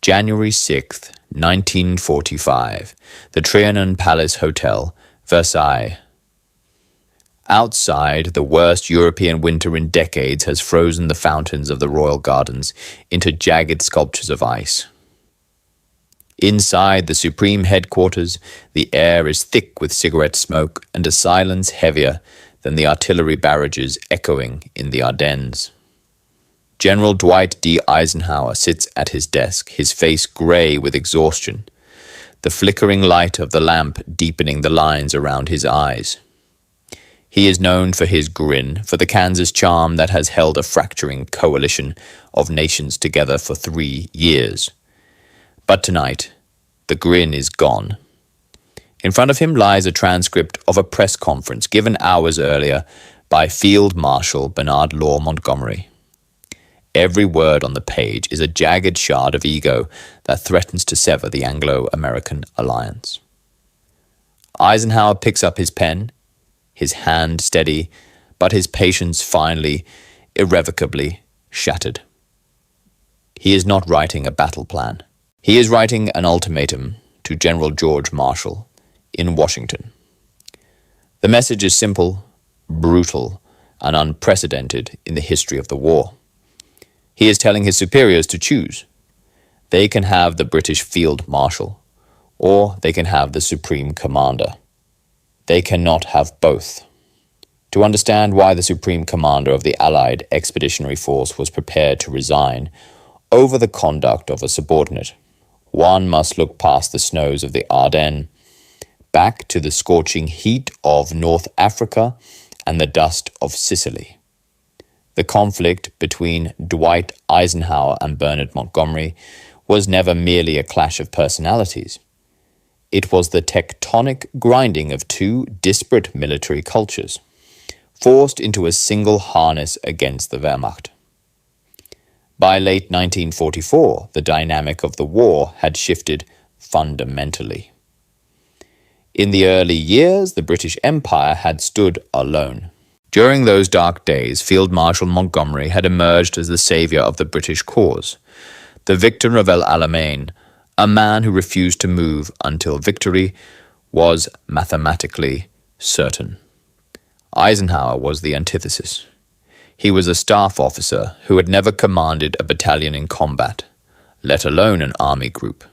January 6th, 1945, the Trianon Palace Hotel, Versailles. Outside, the worst European winter in decades has frozen the fountains of the royal gardens into jagged sculptures of ice. Inside the supreme headquarters, the air is thick with cigarette smoke and a silence heavier than the artillery barrages echoing in the Ardennes. General Dwight D. Eisenhower sits at his desk, his face gray with exhaustion, the flickering light of the lamp deepening the lines around his eyes. He is known for his grin, for the Kansas charm that has held a fracturing coalition of nations together for 3 years. But tonight, the grin is gone. In front of him lies a transcript of a press conference given hours earlier by Field Marshal Bernard Montgomery. Every word on the page is a jagged shard of ego that threatens to sever the Anglo-American alliance. Eisenhower picks up his pen, his hand steady, but his patience finally, irrevocably shattered. He is not writing a battle plan. He is writing an ultimatum to General George Marshall in Washington. The message is simple, brutal, and unprecedented in the history of the war. He is telling his superiors to choose. They can have the British Field Marshal, or they can have the Supreme Commander. They cannot have both. To understand why the Supreme Commander of the Allied Expeditionary Force was prepared to resign over the conduct of a subordinate, one must look past the snows of the Ardennes, back to the scorching heat of North Africa and the dust of Sicily. The conflict between Dwight Eisenhower and Bernard Montgomery was never merely a clash of personalities. It was the tectonic grinding of two disparate military cultures, forced into a single harness against the Wehrmacht. By late 1944, the dynamic of the war had shifted fundamentally. In the early years, the British Empire had stood alone. During those dark days, Field Marshal Montgomery had emerged as the savior of the British cause, the victor of El Alamein, a man who refused to move until victory was mathematically certain. Eisenhower was the antithesis. He was a staff officer who had never commanded a battalion in combat, let alone an army group.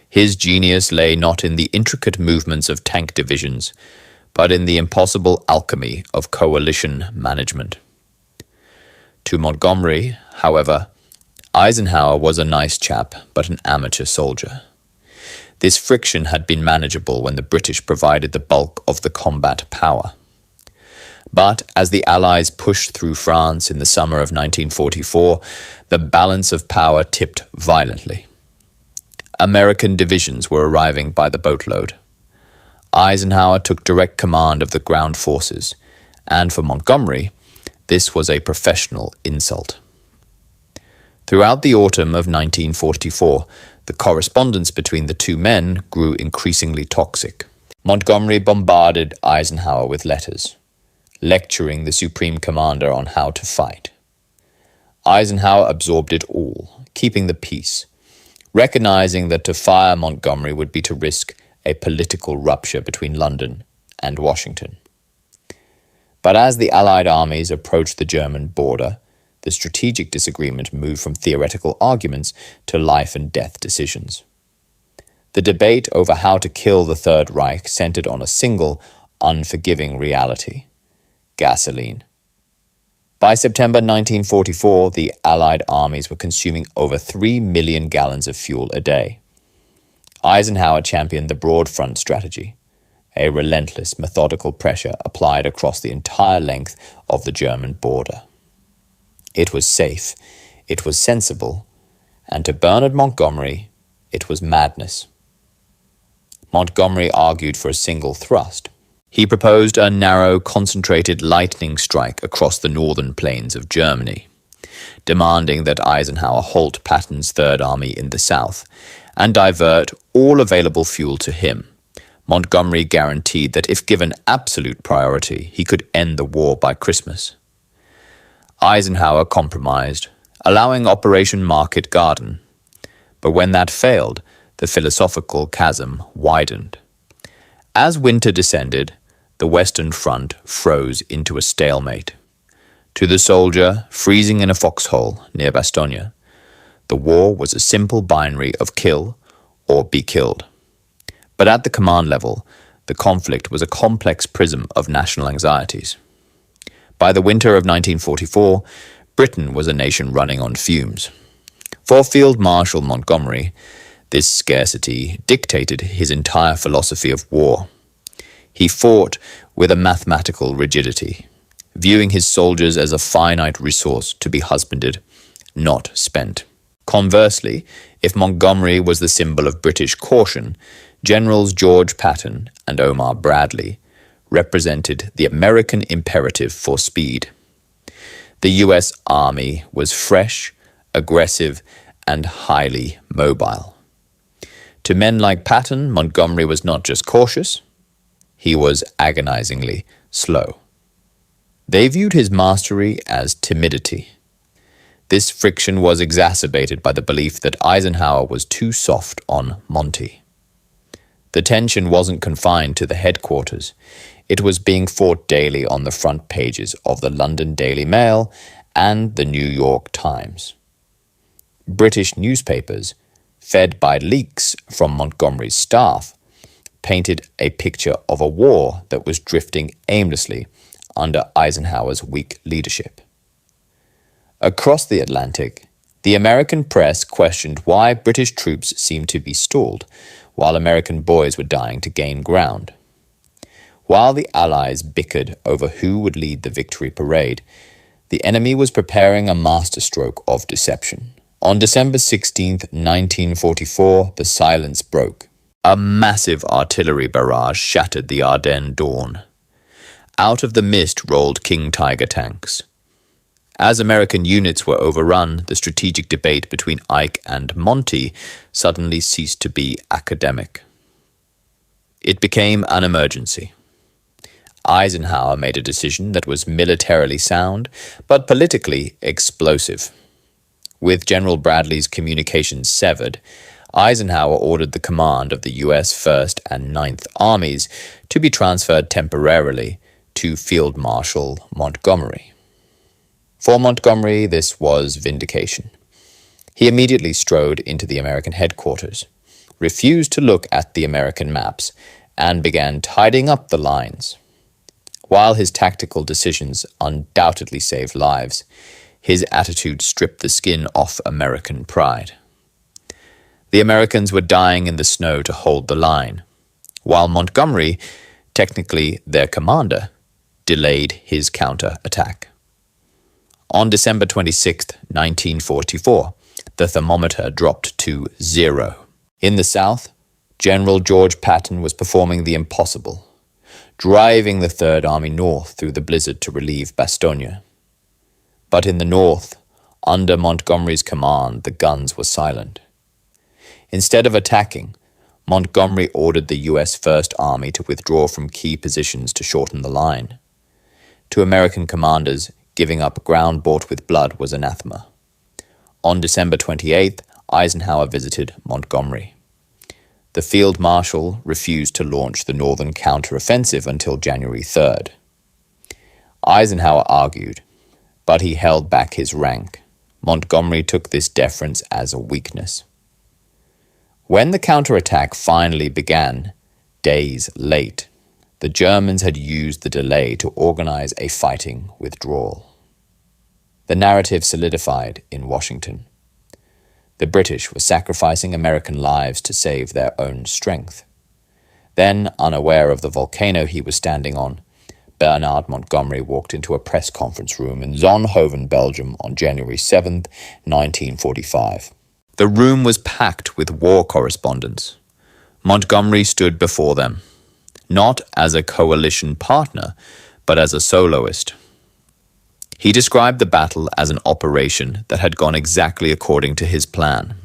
His genius lay not in the intricate movements of tank divisions, but in the impossible alchemy of coalition management. To Montgomery, however, Eisenhower was a nice chap, but an amateur soldier. This friction had been manageable when the British provided the bulk of the combat power. But as the Allies pushed through France in the summer of 1944, the balance of power tipped violently. American divisions were arriving by the boatload. Eisenhower took direct command of the ground forces, and for Montgomery, this was a professional insult. Throughout the autumn of 1944, the correspondence between the two men grew increasingly toxic. Montgomery bombarded Eisenhower with letters, lecturing the Supreme Commander on how to fight. Eisenhower absorbed it all, keeping the peace, recognizing that to fire Montgomery would be to risk a political rupture between London and Washington. But as the Allied armies approached the German border, the strategic disagreement moved from theoretical arguments to life and death decisions. The debate over how to kill the Third Reich centered on a single, unforgiving reality: gasoline. By September 1944, the Allied armies were consuming over 3 million gallons of fuel a day. Eisenhower championed the broad front strategy, a relentless, methodical pressure applied across the entire length of the German border. It was safe, it was sensible, and to Bernard Montgomery, it was madness. Montgomery argued for a single thrust. He proposed a narrow, concentrated lightning strike across the northern plains of Germany, demanding that Eisenhower halt Patton's Third Army in the south and divert all available fuel to him. Montgomery guaranteed that if given absolute priority, he could end the war by Christmas. Eisenhower compromised, allowing Operation Market Garden, But when that failed, the philosophical chasm widened. As winter descended, the Western Front froze into a stalemate. To the soldier, freezing in a foxhole near Bastogne, the war was a simple binary of kill or be killed. But at the command level, the conflict was a complex prism of national anxieties. By the winter of 1944, Britain was a nation running on fumes. For Field Marshal Montgomery, this scarcity dictated his entire philosophy of war. He fought with a mathematical rigidity, viewing his soldiers as a finite resource to be husbanded, not spent. Conversely, if Montgomery was the symbol of British caution, Generals George Patton and Omar Bradley represented the American imperative for speed. The U.S. Army was fresh, aggressive, and highly mobile. To men like Patton, Montgomery was not just cautious, he was agonizingly slow. They viewed his mastery as timidity. This friction was exacerbated by the belief that Eisenhower was too soft on Monty. The tension wasn't confined to the headquarters. It was being fought daily on the front pages of the London Daily Mail and the New York Times. British newspapers, fed by leaks from Montgomery's staff, painted a picture of a war that was drifting aimlessly under Eisenhower's weak leadership. Across the Atlantic, the American press questioned why British troops seemed to be stalled, while American boys were dying to gain ground. While the Allies bickered over who would lead the victory parade, the enemy was preparing a masterstroke of deception. On December 16, 1944, the silence broke. A massive artillery barrage shattered the Ardennes dawn. Out of the mist rolled King Tiger tanks. As American units were overrun, the strategic debate between Ike and Monty suddenly ceased to be academic. It became an emergency. Eisenhower made a decision that was militarily sound, but politically explosive. With General Bradley's communications severed, Eisenhower ordered the command of the U.S. 1st and 9th Armies to be transferred temporarily to Field Marshal Montgomery. For Montgomery, this was vindication. He immediately strode into the American headquarters, refused to look at the American maps, and began tidying up the lines. While his tactical decisions undoubtedly saved lives, his attitude stripped the skin off American pride. The Americans were dying in the snow to hold the line, while Montgomery, technically their commander, delayed his counterattack. On December 26, 1944, the thermometer dropped to 0. In the South, General George Patton was performing the impossible, driving the Third Army north through the blizzard to relieve Bastogne. But in the north, under Montgomery's command, the guns were silent. Instead of attacking, Montgomery ordered the U.S. First Army to withdraw from key positions to shorten the line. To American commanders, giving up ground bought with blood was anathema. On December 28th, Eisenhower visited Montgomery. The field marshal refused to launch the northern counteroffensive until January 3rd. Eisenhower argued, but he held back his rank. Montgomery took this deference as a weakness. When the counterattack finally began, days late, the Germans had used the delay to organize a fighting withdrawal. The narrative solidified in Washington. The British were sacrificing American lives to save their own strength. Then, unaware of the volcano he was standing on, Bernard Montgomery walked into a press conference room in Zonhoven, Belgium on January 7, 1945. The room was packed with war correspondents. Montgomery stood before them, not as a coalition partner, but as a soloist. He described the battle as an operation that had gone exactly according to his plan.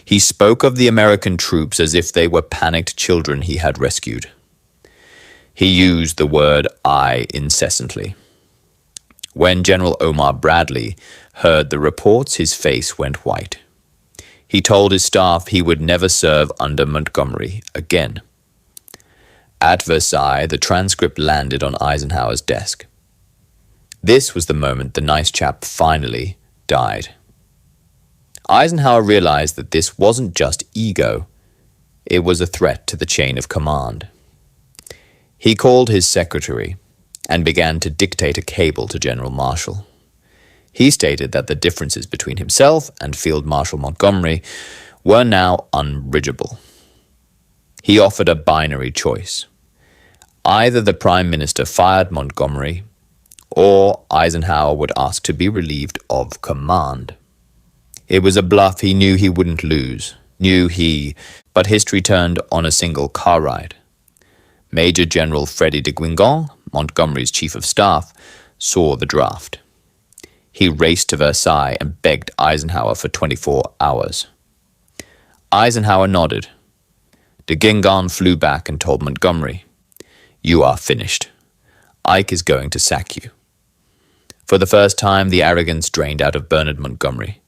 He spoke of the American troops as if they were panicked children he had rescued. He used the word "I" incessantly. When General Omar Bradley heard the reports, his face went white. He told his staff he would never serve under Montgomery again. At Versailles, the transcript landed on Eisenhower's desk. This was the moment the nice chap finally died. Eisenhower realized that this wasn't just ego, it was a threat to the chain of command. He called his secretary and began to dictate a cable to General Marshall. He stated that the differences between himself and Field Marshal Montgomery were now unbridgeable. He offered a binary choice. Either the Prime Minister fired Montgomery, or Eisenhower would ask to be relieved of command. It was a bluff he knew he wouldn't lose, but history turned on a single car ride. Major General Freddie de Guingamp, Montgomery's chief of staff, saw the draft. He raced to Versailles and begged Eisenhower for 24 hours. Eisenhower nodded. De Guingamp flew back and told Montgomery, "You are finished. Ike is going to sack you." For the first time, the arrogance drained out of Bernard Montgomery.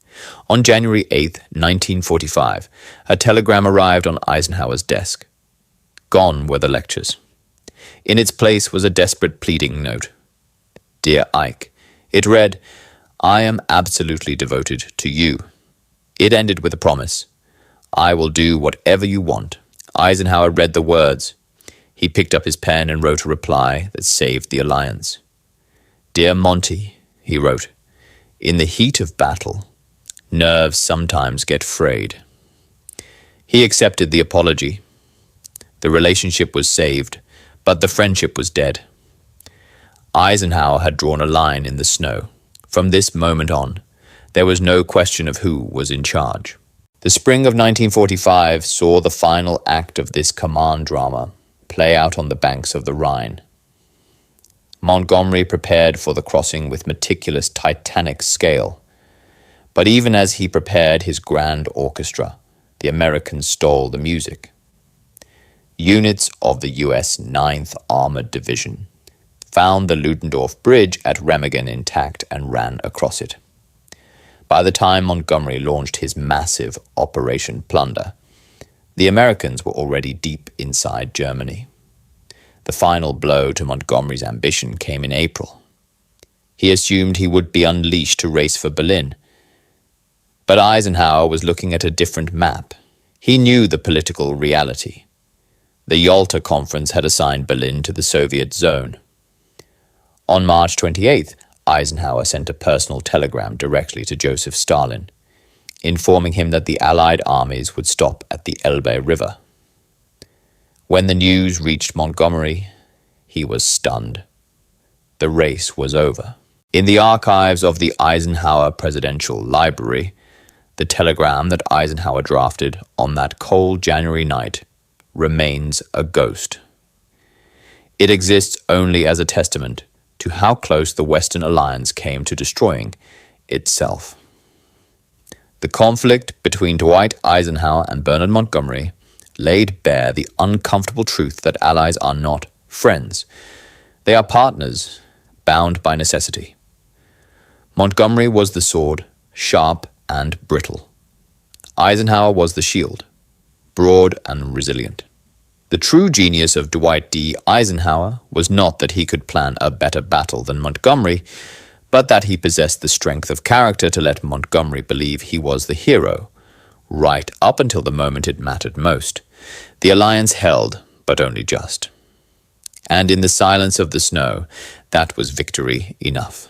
On January 8, 1945, a telegram arrived on Eisenhower's desk. Gone were the lectures. In its place was a desperate pleading note. "Dear Ike," it read, "I am absolutely devoted to you." It ended with a promise. "I will do whatever you want." Eisenhower read the words. He picked up his pen and wrote a reply that saved the alliance. "Dear Monty," he wrote, "in the heat of battle, nerves sometimes get frayed." He accepted the apology. The relationship was saved, but the friendship was dead. Eisenhower had drawn a line in the snow. From this moment on, there was no question of who was in charge. The spring of 1945 saw the final act of this command drama play out on the banks of the Rhine. Montgomery prepared for the crossing with meticulous Titanic scale. But even as he prepared his grand orchestra, the Americans stole the music. Units of the U.S. 9th Armored Division found the Ludendorff Bridge at Remagen intact and ran across it. By the time Montgomery launched his massive Operation Plunder, the Americans were already deep inside Germany. The final blow to Montgomery's ambition came in April. He assumed he would be unleashed to race for Berlin. But Eisenhower was looking at a different map. He knew the political reality. The Yalta Conference had assigned Berlin to the Soviet zone. On March 28th, Eisenhower sent a personal telegram directly to Joseph Stalin, informing him that the Allied armies would stop at the Elbe River. When the news reached Montgomery, he was stunned. The race was over. In the archives of the Eisenhower Presidential Library, the telegram that Eisenhower drafted on that cold January night remains a ghost. It exists only as a testament to how close the Western Alliance came to destroying itself. The conflict between Dwight Eisenhower and Bernard Montgomery laid bare the uncomfortable truth that allies are not friends. They are partners, bound by necessity. Montgomery was the sword, sharp and brittle. Eisenhower was the shield, broad and resilient. The true genius of Dwight D. Eisenhower was not that he could plan a better battle than Montgomery, but that he possessed the strength of character to let Montgomery believe he was the hero, right up until the moment it mattered most. The alliance held, but only just. And in the silence of the snow, that was victory enough.